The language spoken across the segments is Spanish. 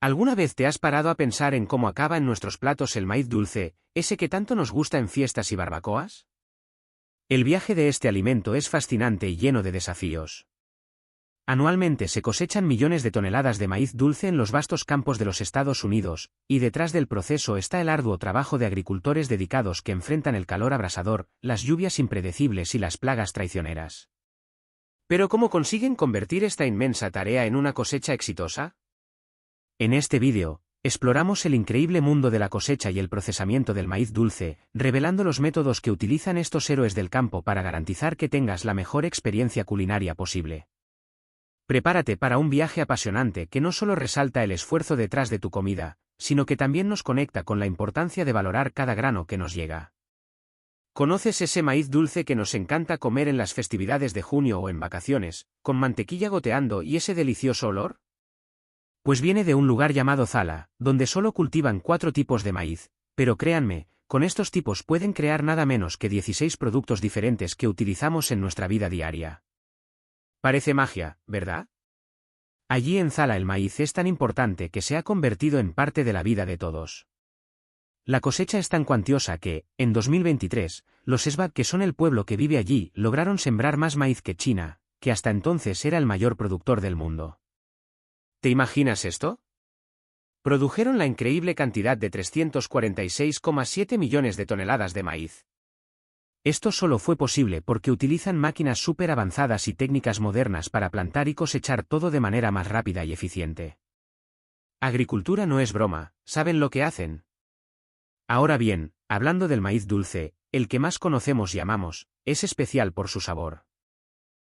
¿Alguna vez te has parado a pensar en cómo acaba en nuestros platos el maíz dulce, ese que tanto nos gusta en fiestas y barbacoas? El viaje de este alimento es fascinante y lleno de desafíos. Anualmente se cosechan millones de toneladas de maíz dulce en los vastos campos de los Estados Unidos, y detrás del proceso está el arduo trabajo de agricultores dedicados que enfrentan el calor abrasador, las lluvias impredecibles y las plagas traicioneras. ¿Pero cómo consiguen convertir esta inmensa tarea en una cosecha exitosa? En este vídeo, exploramos el increíble mundo de la cosecha y el procesamiento del maíz dulce, revelando los métodos que utilizan estos héroes del campo para garantizar que tengas la mejor experiencia culinaria posible. Prepárate para un viaje apasionante que no solo resalta el esfuerzo detrás de tu comida, sino que también nos conecta con la importancia de valorar cada grano que nos llega. ¿Conoces ese maíz dulce que nos encanta comer en las festividades de junio o en vacaciones, con mantequilla goteando y ese delicioso olor? Pues viene de un lugar llamado Zala, donde solo cultivan 4 tipos de maíz, pero créanme, con estos tipos pueden crear nada menos que 16 productos diferentes que utilizamos en nuestra vida diaria. Parece magia, ¿verdad? Allí en Zala el maíz es tan importante que se ha convertido en parte de la vida de todos. La cosecha es tan cuantiosa que, en 2023, los Esbag, que son el pueblo que vive allí, lograron sembrar más maíz que China, que hasta entonces era el mayor productor del mundo. ¿Te imaginas esto? Produjeron la increíble cantidad de 346,7 millones de toneladas de maíz. Esto solo fue posible porque utilizan máquinas súper avanzadas y técnicas modernas para plantar y cosechar todo de manera más rápida y eficiente. Agricultura no es broma, ¿saben lo que hacen? Ahora bien, hablando del maíz dulce, el que más conocemos y amamos, es especial por su sabor.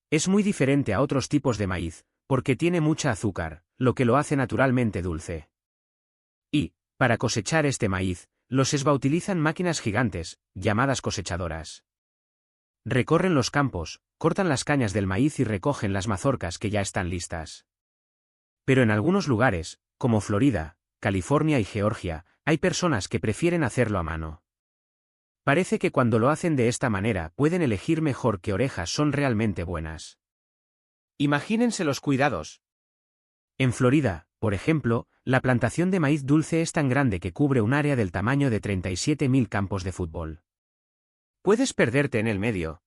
Es muy diferente a otros tipos de maíz, porque tiene mucha azúcar, lo que lo hace naturalmente dulce. Y, para cosechar este maíz, los Esba utilizan máquinas gigantes, llamadas cosechadoras. Recorren los campos, cortan las cañas del maíz y recogen las mazorcas que ya están listas. Pero en algunos lugares, como Florida, California y Georgia, hay personas que prefieren hacerlo a mano. Parece que cuando lo hacen de esta manera pueden elegir mejor qué orejas son realmente buenas. Imagínense los cuidados. En Florida, por ejemplo, la plantación de maíz dulce es tan grande que cubre un área del tamaño de 37.000 campos de fútbol. Puedes perderte en el medio.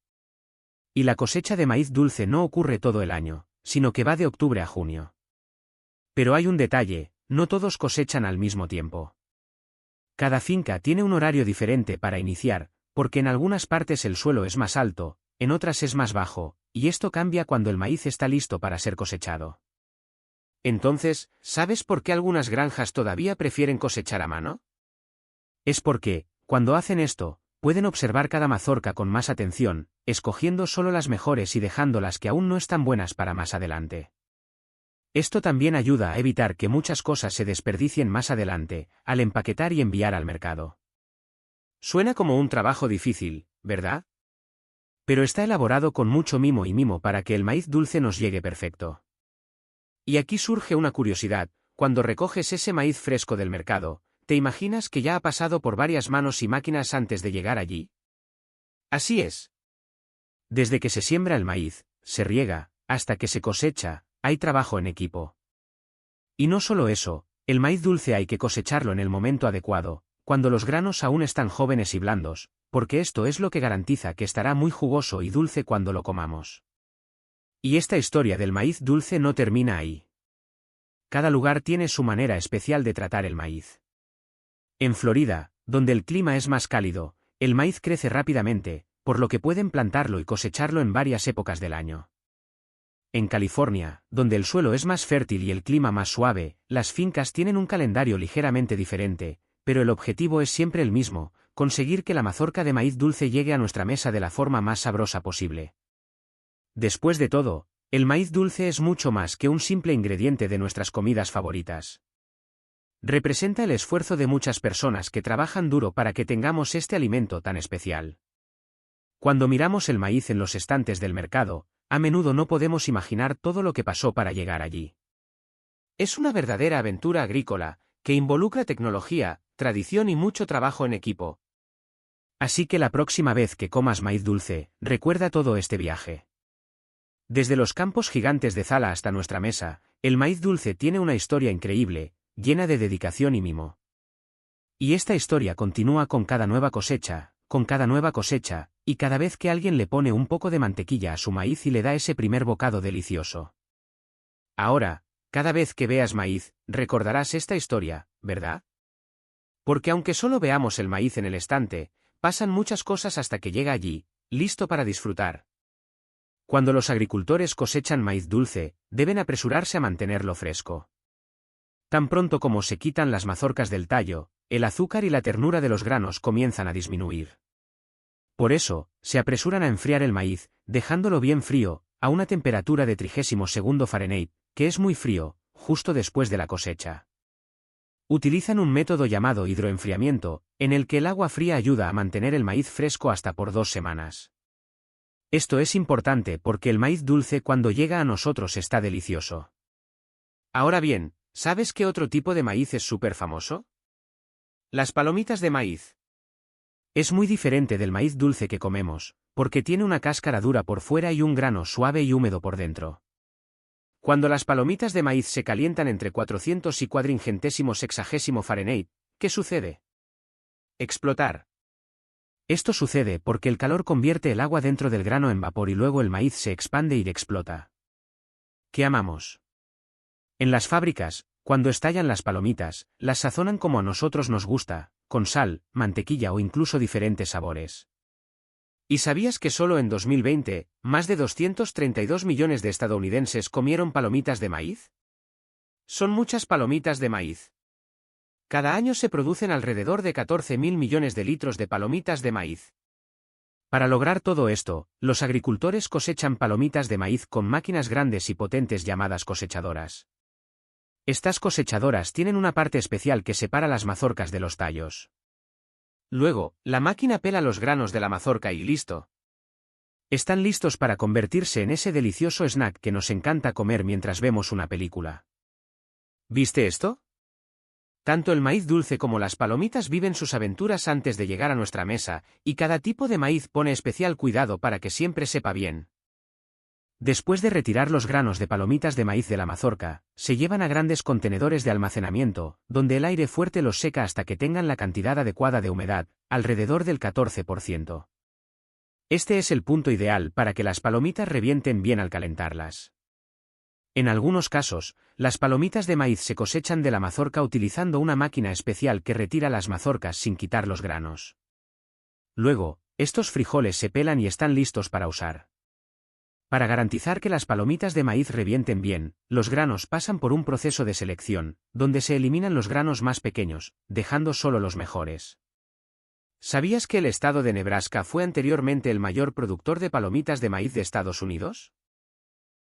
Y la cosecha de maíz dulce no ocurre todo el año, sino que va de octubre a junio. Pero hay un detalle, no todos cosechan al mismo tiempo. Cada finca tiene un horario diferente para iniciar, porque en algunas partes el suelo es más alto, en otras es más bajo, y esto cambia cuando el maíz está listo para ser cosechado. Entonces, ¿sabes por qué algunas granjas todavía prefieren cosechar a mano? Es porque, cuando hacen esto, pueden observar cada mazorca con más atención, escogiendo solo las mejores y dejando las que aún no están buenas para más adelante. Esto también ayuda a evitar que muchas cosas se desperdicien más adelante, al empaquetar y enviar al mercado. Suena como un trabajo difícil, ¿verdad? Pero está elaborado con mucho mimo y mimo para que el maíz dulce nos llegue perfecto. Y aquí surge una curiosidad: cuando recoges ese maíz fresco del mercado, ¿te imaginas que ya ha pasado por varias manos y máquinas antes de llegar allí? Así es. Desde que se siembra el maíz, se riega, hasta que se cosecha, hay trabajo en equipo. Y no solo eso, el maíz dulce hay que cosecharlo en el momento adecuado, cuando los granos aún están jóvenes y blandos, porque esto es lo que garantiza que estará muy jugoso y dulce cuando lo comamos. Y esta historia del maíz dulce no termina ahí. Cada lugar tiene su manera especial de tratar el maíz. En Florida, donde el clima es más cálido, el maíz crece rápidamente, por lo que pueden plantarlo y cosecharlo en varias épocas del año. En California, donde el suelo es más fértil y el clima más suave, las fincas tienen un calendario ligeramente diferente, pero el objetivo es siempre el mismo: conseguir que la mazorca de maíz dulce llegue a nuestra mesa de la forma más sabrosa posible. Después de todo, el maíz dulce es mucho más que un simple ingrediente de nuestras comidas favoritas. Representa el esfuerzo de muchas personas que trabajan duro para que tengamos este alimento tan especial. Cuando miramos el maíz en los estantes del mercado, a menudo no podemos imaginar todo lo que pasó para llegar allí. Es una verdadera aventura agrícola, que involucra tecnología, tradición y mucho trabajo en equipo. Así que la próxima vez que comas maíz dulce, recuerda todo este viaje. Desde los campos gigantes de Zala hasta nuestra mesa, el maíz dulce tiene una historia increíble, llena de dedicación y mimo. Y esta historia continúa con cada nueva cosecha, y cada vez que alguien le pone un poco de mantequilla a su maíz y le da ese primer bocado delicioso. Ahora, cada vez que veas maíz, recordarás esta historia, ¿verdad? Porque aunque solo veamos el maíz en el estante, pasan muchas cosas hasta que llega allí, listo para disfrutar. Cuando los agricultores cosechan maíz dulce, deben apresurarse a mantenerlo fresco. Tan pronto como se quitan las mazorcas del tallo, el azúcar y la ternura de los granos comienzan a disminuir. Por eso, se apresuran a enfriar el maíz, dejándolo bien frío, a una temperatura de 32° Fahrenheit, que es muy frío, justo después de la cosecha. Utilizan un método llamado hidroenfriamiento, en el que el agua fría ayuda a mantener el maíz fresco hasta por 2 semanas. Esto es importante porque el maíz dulce cuando llega a nosotros está delicioso. Ahora bien, ¿sabes qué otro tipo de maíz es súper famoso? Las palomitas de maíz. Es muy diferente del maíz dulce que comemos, porque tiene una cáscara dura por fuera y un grano suave y húmedo por dentro. Cuando las palomitas de maíz se calientan entre 400 y 460° Fahrenheit, ¿qué sucede? Explotar. Esto sucede porque el calor convierte el agua dentro del grano en vapor y luego el maíz se expande y explota. ¿Qué amamos? En las fábricas, cuando estallan las palomitas, las sazonan como a nosotros nos gusta, con sal, mantequilla o incluso diferentes sabores. ¿Y sabías que solo en 2020, más de 232 millones de estadounidenses comieron palomitas de maíz? Son muchas palomitas de maíz. Cada año se producen alrededor de 14.000 millones de litros de palomitas de maíz. Para lograr todo esto, los agricultores cosechan palomitas de maíz con máquinas grandes y potentes llamadas cosechadoras. Estas cosechadoras tienen una parte especial que separa las mazorcas de los tallos. Luego, la máquina pela los granos de la mazorca y listo. Están listos para convertirse en ese delicioso snack que nos encanta comer mientras vemos una película. ¿Viste esto? Tanto el maíz dulce como las palomitas viven sus aventuras antes de llegar a nuestra mesa, y cada tipo de maíz pone especial cuidado para que siempre sepa bien. Después de retirar los granos de palomitas de maíz de la mazorca, se llevan a grandes contenedores de almacenamiento, donde el aire fuerte los seca hasta que tengan la cantidad adecuada de humedad, alrededor del 14%. Este es el punto ideal para que las palomitas revienten bien al calentarlas. En algunos casos, las palomitas de maíz se cosechan de la mazorca utilizando una máquina especial que retira las mazorcas sin quitar los granos. Luego, estos frijoles se pelan y están listos para usar. Para garantizar que las palomitas de maíz revienten bien, los granos pasan por un proceso de selección, donde se eliminan los granos más pequeños, dejando solo los mejores. ¿Sabías que el estado de Nebraska fue anteriormente el mayor productor de palomitas de maíz de Estados Unidos?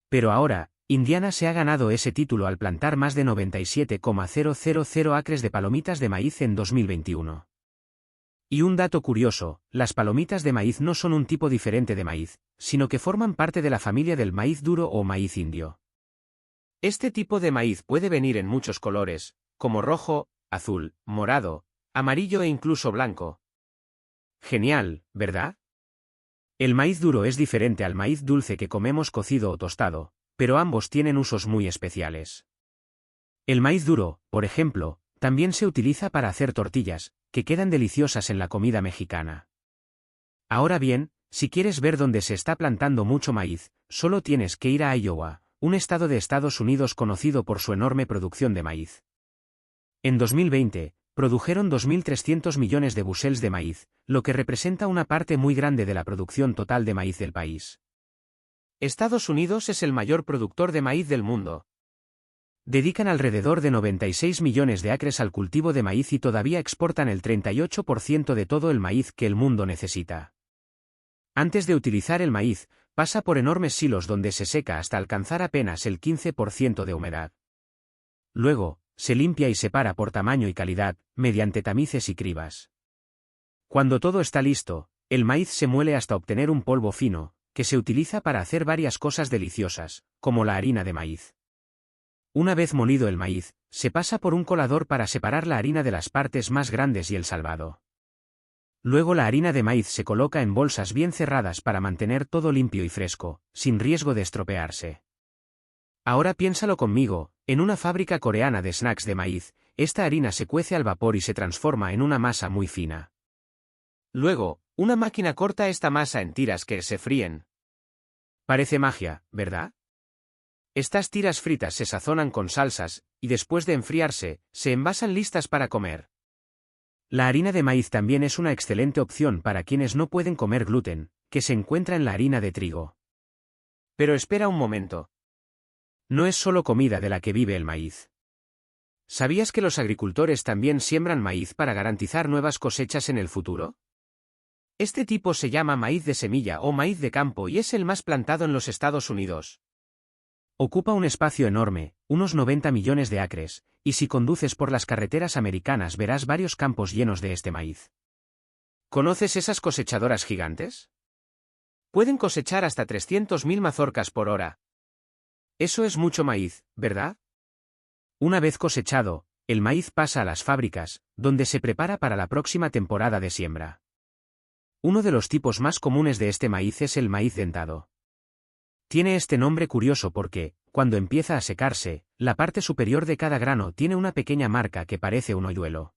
Pero ahora, Indiana se ha ganado ese título al plantar más de 97,000 acres de palomitas de maíz en 2021. Y un dato curioso, las palomitas de maíz no son un tipo diferente de maíz, sino que forman parte de la familia del maíz duro o maíz indio. Este tipo de maíz puede venir en muchos colores, como rojo, azul, morado, amarillo e incluso blanco. Genial, ¿verdad? El maíz duro es diferente al maíz dulce que comemos cocido o tostado, pero ambos tienen usos muy especiales. El maíz duro, por ejemplo, también se utiliza para hacer tortillas, que quedan deliciosas en la comida mexicana. Ahora bien, si quieres ver dónde se está plantando mucho maíz, solo tienes que ir a Iowa, un estado de Estados Unidos conocido por su enorme producción de maíz. En 2020, produjeron 2.300 millones de bushels de maíz, lo que representa una parte muy grande de la producción total de maíz del país. Estados Unidos es el mayor productor de maíz del mundo. Dedican alrededor de 96 millones de acres al cultivo de maíz y todavía exportan el 38% de todo el maíz que el mundo necesita. Antes de utilizar el maíz, pasa por enormes silos donde se seca hasta alcanzar apenas el 15% de humedad. Luego, se limpia y separa por tamaño y calidad, mediante tamices y cribas. Cuando todo está listo, el maíz se muele hasta obtener un polvo fino, que se utiliza para hacer varias cosas deliciosas, como la harina de maíz. Una vez molido el maíz, se pasa por un colador para separar la harina de las partes más grandes y el salvado. Luego la harina de maíz se coloca en bolsas bien cerradas para mantener todo limpio y fresco, sin riesgo de estropearse. Ahora piénsalo conmigo, en una fábrica coreana de snacks de maíz, esta harina se cuece al vapor y se transforma en una masa muy fina. Luego, una máquina corta esta masa en tiras que se fríen. Parece magia, ¿verdad? Estas tiras fritas se sazonan con salsas, y después de enfriarse, se envasan listas para comer. La harina de maíz también es una excelente opción para quienes no pueden comer gluten, que se encuentra en la harina de trigo. Pero espera un momento. No es solo comida de la que vive el maíz. ¿Sabías que los agricultores también siembran maíz para garantizar nuevas cosechas en el futuro? Este tipo se llama maíz de semilla o maíz de campo y es el más plantado en los Estados Unidos. Ocupa un espacio enorme, unos 90 millones de acres, y si conduces por las carreteras americanas verás varios campos llenos de este maíz. ¿Conoces esas cosechadoras gigantes? Pueden cosechar hasta 300.000 mazorcas por hora. Eso es mucho maíz, ¿verdad? Una vez cosechado, el maíz pasa a las fábricas, donde se prepara para la próxima temporada de siembra. Uno de los tipos más comunes de este maíz es el maíz dentado. Tiene este nombre curioso porque, cuando empieza a secarse, la parte superior de cada grano tiene una pequeña marca que parece un hoyuelo.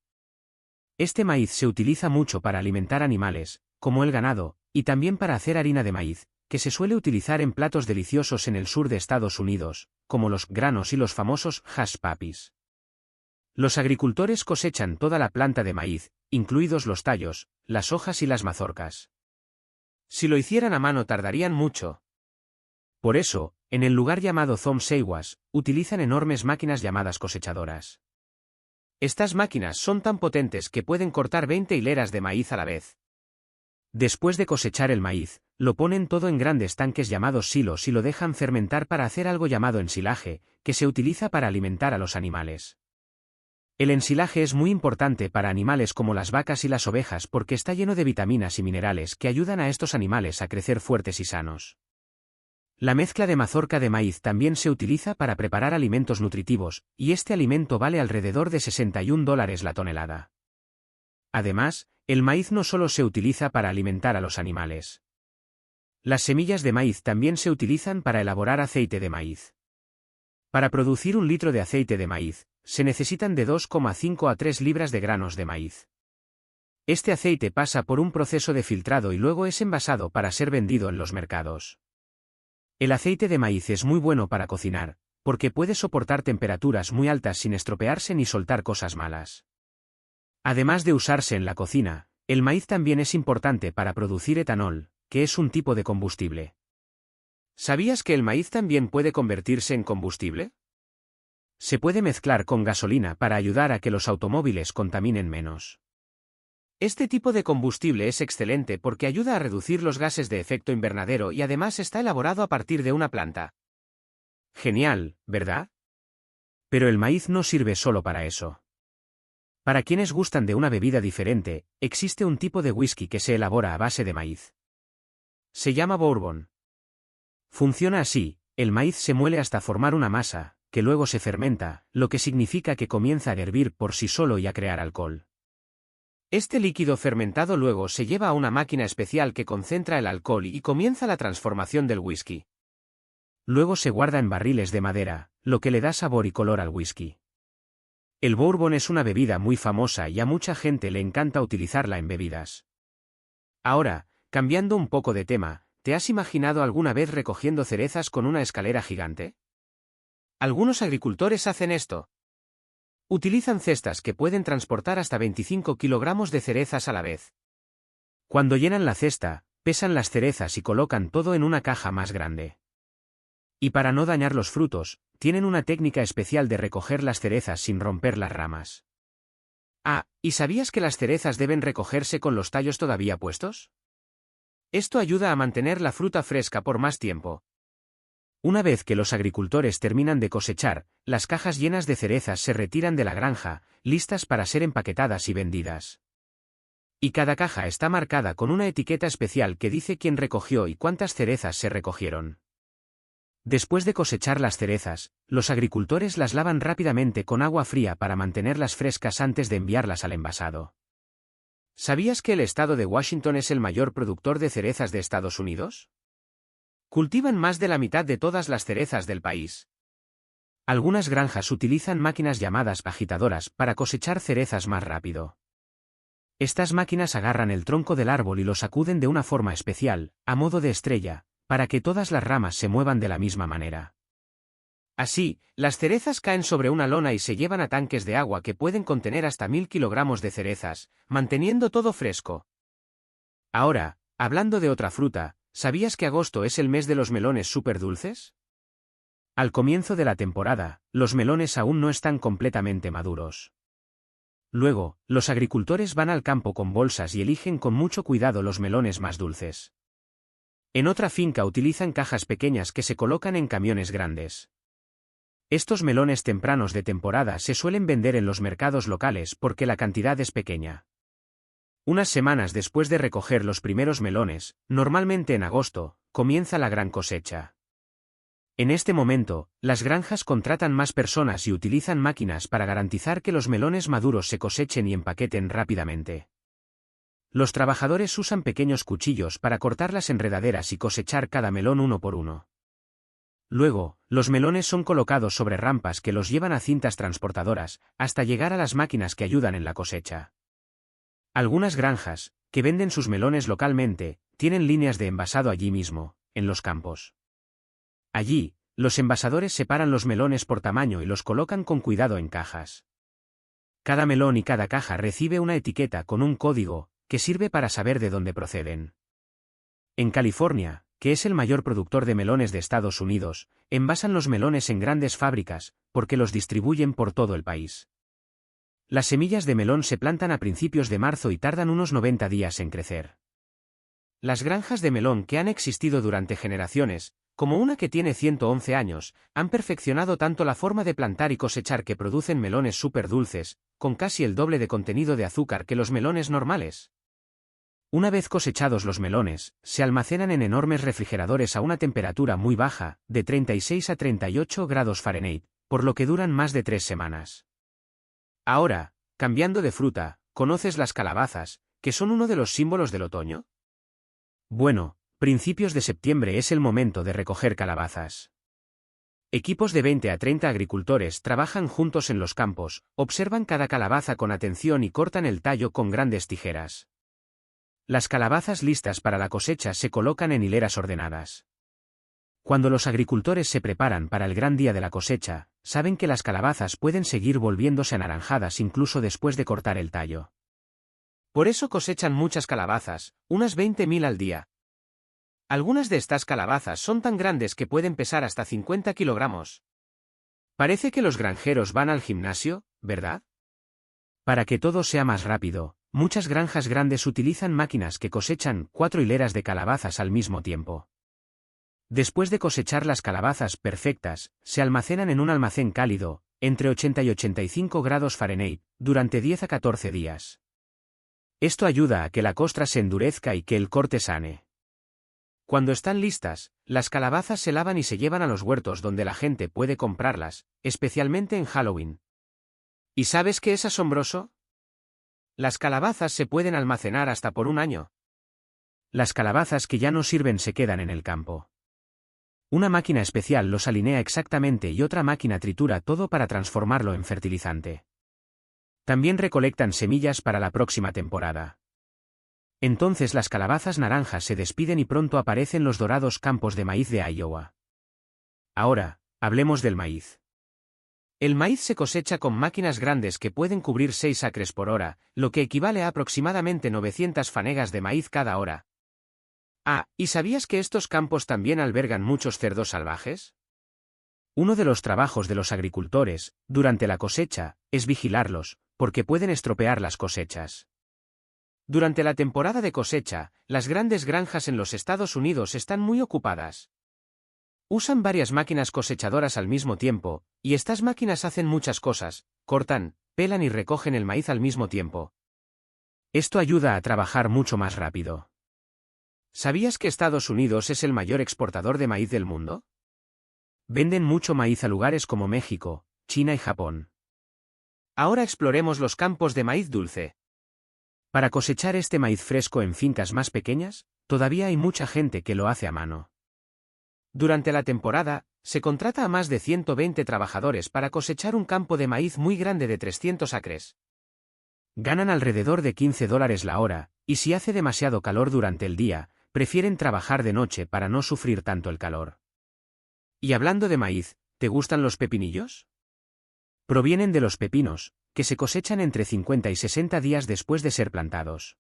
Este maíz se utiliza mucho para alimentar animales, como el ganado, y también para hacer harina de maíz, que se suele utilizar en platos deliciosos en el sur de Estados Unidos, como los granos y los famosos hush puppies. Los agricultores cosechan toda la planta de maíz, incluidos los tallos, las hojas y las mazorcas. Si lo hicieran a mano tardarían mucho. Por eso, en el lugar llamado Thomseiwas, utilizan enormes máquinas llamadas cosechadoras. Estas máquinas son tan potentes que pueden cortar 20 hileras de maíz a la vez. Después de cosechar el maíz, lo ponen todo en grandes tanques llamados silos y lo dejan fermentar para hacer algo llamado ensilaje, que se utiliza para alimentar a los animales. El ensilaje es muy importante para animales como las vacas y las ovejas porque está lleno de vitaminas y minerales que ayudan a estos animales a crecer fuertes y sanos. La mezcla de mazorca de maíz también se utiliza para preparar alimentos nutritivos, y este alimento vale alrededor de $61 la tonelada. Además, el maíz no solo se utiliza para alimentar a los animales. Las semillas de maíz también se utilizan para elaborar aceite de maíz. Para producir 1 litro de aceite de maíz, se necesitan de 2,5 a 3 libras de granos de maíz. Este aceite pasa por un proceso de filtrado y luego es envasado para ser vendido en los mercados. El aceite de maíz es muy bueno para cocinar, porque puede soportar temperaturas muy altas sin estropearse ni soltar cosas malas. Además de usarse en la cocina, el maíz también es importante para producir etanol, que es un tipo de combustible. ¿Sabías que el maíz también puede convertirse en combustible? Se puede mezclar con gasolina para ayudar a que los automóviles contaminen menos. Este tipo de combustible es excelente porque ayuda a reducir los gases de efecto invernadero y además está elaborado a partir de una planta. Genial, ¿verdad? Pero el maíz no sirve solo para eso. Para quienes gustan de una bebida diferente, existe un tipo de whisky que se elabora a base de maíz. Se llama bourbon. Funciona así, el maíz se muele hasta formar una masa, que luego se fermenta, lo que significa que comienza a hervir por sí solo y a crear alcohol. Este líquido fermentado luego se lleva a una máquina especial que concentra el alcohol y comienza la transformación del whisky. Luego se guarda en barriles de madera, lo que le da sabor y color al whisky. El bourbon es una bebida muy famosa y a mucha gente le encanta utilizarla en bebidas. Ahora, cambiando un poco de tema, ¿te has imaginado alguna vez recogiendo cerezas con una escalera gigante? Algunos agricultores hacen esto. Utilizan cestas que pueden transportar hasta 25 kilogramos de cerezas a la vez. Cuando llenan la cesta, pesan las cerezas y colocan todo en una caja más grande. Y para no dañar los frutos, tienen una técnica especial de recoger las cerezas sin romper las ramas. Ah, ¿y sabías que las cerezas deben recogerse con los tallos todavía puestos? Esto ayuda a mantener la fruta fresca por más tiempo. Una vez que los agricultores terminan de cosechar, las cajas llenas de cerezas se retiran de la granja, listas para ser empaquetadas y vendidas. Y cada caja está marcada con una etiqueta especial que dice quién recogió y cuántas cerezas se recogieron. Después de cosechar las cerezas, los agricultores las lavan rápidamente con agua fría para mantenerlas frescas antes de enviarlas al envasado. ¿Sabías que el estado de Washington es el mayor productor de cerezas de Estados Unidos? Cultivan más de la mitad de todas las cerezas del país. Algunas granjas utilizan máquinas llamadas agitadoras para cosechar cerezas más rápido. Estas máquinas agarran el tronco del árbol y lo sacuden de una forma especial, a modo de estrella, para que todas las ramas se muevan de la misma manera. Así, las cerezas caen sobre una lona y se llevan a tanques de agua que pueden contener hasta 1000 kilogramos de cerezas, manteniendo todo fresco. Ahora, hablando de otra fruta, ¿sabías que agosto es el mes de los melones súper dulces? Al comienzo de la temporada, los melones aún no están completamente maduros. Luego, los agricultores van al campo con bolsas y eligen con mucho cuidado los melones más dulces. En otra finca utilizan cajas pequeñas que se colocan en camiones grandes. Estos melones tempranos de temporada se suelen vender en los mercados locales porque la cantidad es pequeña. Unas semanas después de recoger los primeros melones, normalmente en agosto, comienza la gran cosecha. En este momento, las granjas contratan más personas y utilizan máquinas para garantizar que los melones maduros se cosechen y empaqueten rápidamente. Los trabajadores usan pequeños cuchillos para cortar las enredaderas y cosechar cada melón uno por uno. Luego, los melones son colocados sobre rampas que los llevan a cintas transportadoras, hasta llegar a las máquinas que ayudan en la cosecha. Algunas granjas, que venden sus melones localmente, tienen líneas de envasado allí mismo, en los campos. Allí, los envasadores separan los melones por tamaño y los colocan con cuidado en cajas. Cada melón y cada caja recibe una etiqueta con un código, que sirve para saber de dónde proceden. En California, que es el mayor productor de melones de Estados Unidos, envasan los melones en grandes fábricas, porque los distribuyen por todo el país. Las semillas de melón se plantan a principios de marzo y tardan unos 90 días en crecer. Las granjas de melón que han existido durante generaciones, como una que tiene 111 años, han perfeccionado tanto la forma de plantar y cosechar que producen melones súper dulces, con casi el doble de contenido de azúcar que los melones normales. Una vez cosechados los melones, se almacenan en enormes refrigeradores a una temperatura muy baja, de 36 a 38 grados Fahrenheit, por lo que duran más de 3 semanas. Ahora, cambiando de fruta, ¿conoces las calabazas, que son uno de los símbolos del otoño? Bueno, principios de septiembre es el momento de recoger calabazas. Equipos de 20 a 30 agricultores trabajan juntos en los campos, observan cada calabaza con atención y cortan el tallo con grandes tijeras. Las calabazas listas para la cosecha se colocan en hileras ordenadas. Cuando los agricultores se preparan para el gran día de la cosecha, saben que las calabazas pueden seguir volviéndose anaranjadas incluso después de cortar el tallo. Por eso cosechan muchas calabazas, unas 20.000 al día. Algunas de estas calabazas son tan grandes que pueden pesar hasta 50 kilogramos. Parece que los granjeros van al gimnasio, ¿verdad? Para que todo sea más rápido, muchas granjas grandes utilizan máquinas que cosechan 4 hileras de calabazas al mismo tiempo. Después de cosechar las calabazas perfectas, se almacenan en un almacén cálido, entre 80 y 85 grados Fahrenheit, durante 10 a 14 días. Esto ayuda a que la costra se endurezca y que el corte sane. Cuando están listas, las calabazas se lavan y se llevan a los huertos donde la gente puede comprarlas, especialmente en Halloween. ¿Y sabes qué es asombroso? Las calabazas se pueden almacenar hasta por un año. Las calabazas que ya no sirven se quedan en el campo. Una máquina especial los alinea exactamente y otra máquina tritura todo para transformarlo en fertilizante. También recolectan semillas para la próxima temporada. Entonces las calabazas naranjas se despiden y pronto aparecen los dorados campos de maíz de Iowa. Ahora, hablemos del maíz. El maíz se cosecha con máquinas grandes que pueden cubrir 6 acres por hora, lo que equivale a aproximadamente 900 fanegas de maíz cada hora. Ah, ¿y sabías que estos campos también albergan muchos cerdos salvajes? Uno de los trabajos de los agricultores, durante la cosecha, es vigilarlos, porque pueden estropear las cosechas. Durante la temporada de cosecha, las grandes granjas en los Estados Unidos están muy ocupadas. Usan varias máquinas cosechadoras al mismo tiempo, y estas máquinas hacen muchas cosas: cortan, pelan y recogen el maíz al mismo tiempo. Esto ayuda a trabajar mucho más rápido. ¿Sabías que Estados Unidos es el mayor exportador de maíz del mundo? Venden mucho maíz a lugares como México, China y Japón. Ahora exploremos los campos de maíz dulce. Para cosechar este maíz fresco en fincas más pequeñas, todavía hay mucha gente que lo hace a mano. Durante la temporada, Se contrata a más de 120 trabajadores para cosechar un campo de maíz muy grande de 300 acres. Ganan alrededor de $15 la hora, y si hace demasiado calor durante el día, prefieren trabajar de noche para no sufrir tanto el calor. Y hablando de maíz, ¿te gustan los pepinillos? Provienen de los pepinos, que se cosechan entre 50 y 60 días después de ser plantados.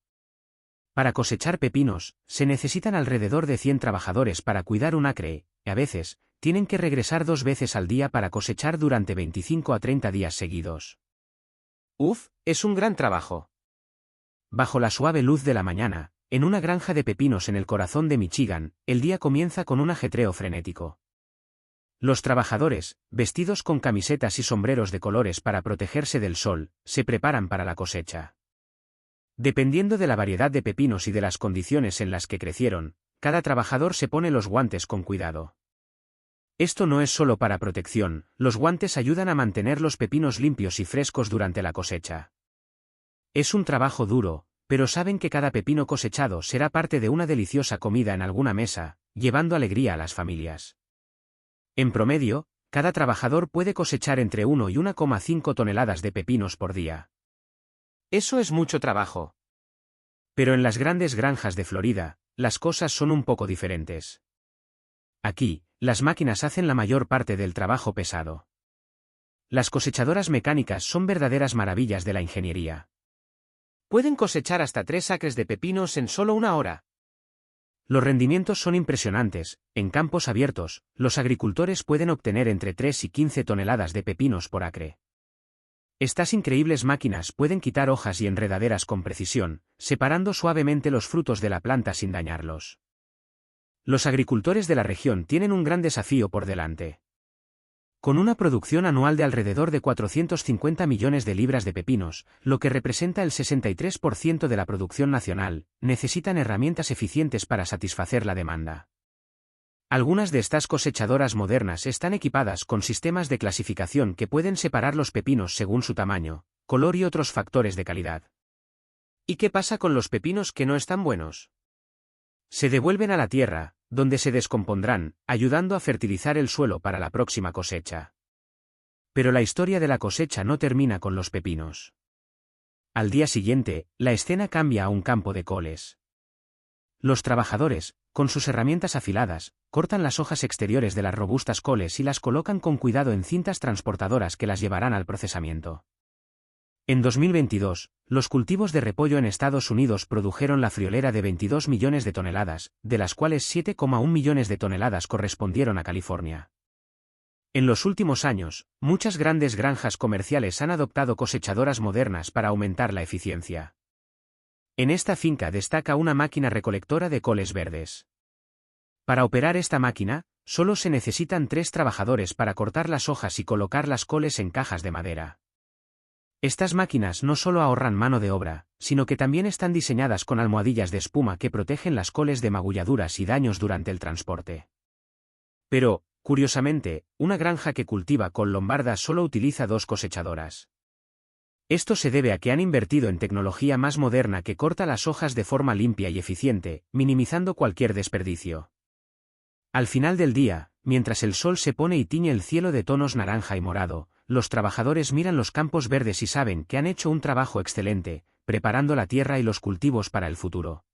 Para cosechar pepinos, se necesitan alrededor de 100 trabajadores para cuidar un acre, y a veces, tienen que regresar 2 veces al día para cosechar durante 25 a 30 días seguidos. Uf, es un gran trabajo. Bajo la suave luz de la mañana, en una granja de pepinos en el corazón de Michigan, el día comienza con un ajetreo frenético. Los trabajadores, vestidos con camisetas y sombreros de colores para protegerse del sol, se preparan para la cosecha. Dependiendo de la variedad de pepinos y de las condiciones en las que crecieron, cada trabajador se pone los guantes con cuidado. Esto no es solo para protección, los guantes ayudan a mantener los pepinos limpios y frescos durante la cosecha. Es un trabajo duro, pero saben que cada pepino cosechado será parte de una deliciosa comida en alguna mesa, llevando alegría a las familias. En promedio, cada trabajador puede cosechar entre 1 y 1,5 toneladas de pepinos por día. Eso es mucho trabajo. Pero en las grandes granjas de Florida, las cosas son un poco diferentes. Aquí, las máquinas hacen la mayor parte del trabajo pesado. Las cosechadoras mecánicas son verdaderas maravillas de la ingeniería. Pueden cosechar hasta 3 acres de pepinos en solo 1 hora. Los rendimientos son impresionantes. En campos abiertos, los agricultores pueden obtener entre 3 y 15 toneladas de pepinos por acre. Estas increíbles máquinas pueden quitar hojas y enredaderas con precisión, separando suavemente los frutos de la planta sin dañarlos. Los agricultores de la región tienen un gran desafío por delante. Con una producción anual de alrededor de 450 millones de libras de pepinos, lo que representa el 63% de la producción nacional, necesitan herramientas eficientes para satisfacer la demanda. Algunas de estas cosechadoras modernas están equipadas con sistemas de clasificación que pueden separar los pepinos según su tamaño, color y otros factores de calidad. ¿Y qué pasa con los pepinos que no están buenos? Se devuelven a la tierra, donde se descompondrán, ayudando a fertilizar el suelo para la próxima cosecha. Pero la historia de la cosecha no termina con los pepinos. Al día siguiente, la escena cambia a un campo de coles. Los trabajadores, con sus herramientas afiladas, cortan las hojas exteriores de las robustas coles y las colocan con cuidado en cintas transportadoras que las llevarán al procesamiento. En 2022, los cultivos de repollo en Estados Unidos produjeron la friolera de 22 millones de toneladas, de las cuales 7,1 millones de toneladas correspondieron a California. En los últimos años, muchas grandes granjas comerciales han adoptado cosechadoras modernas para aumentar la eficiencia. En esta finca destaca una máquina recolectora de coles verdes. Para operar esta máquina, solo se necesitan 3 trabajadores para cortar las hojas y colocar las coles en cajas de madera. Estas máquinas no solo ahorran mano de obra, sino que también están diseñadas con almohadillas de espuma que protegen las coles de magulladuras y daños durante el transporte. Pero, curiosamente, una granja que cultiva col lombarda solo utiliza 2 cosechadoras. Esto se debe a que han invertido en tecnología más moderna que corta las hojas de forma limpia y eficiente, minimizando cualquier desperdicio. Al final del día, mientras el sol se pone y tiñe el cielo de tonos naranja y morado, los trabajadores miran los campos verdes y saben que han hecho un trabajo excelente, preparando la tierra y los cultivos para el futuro.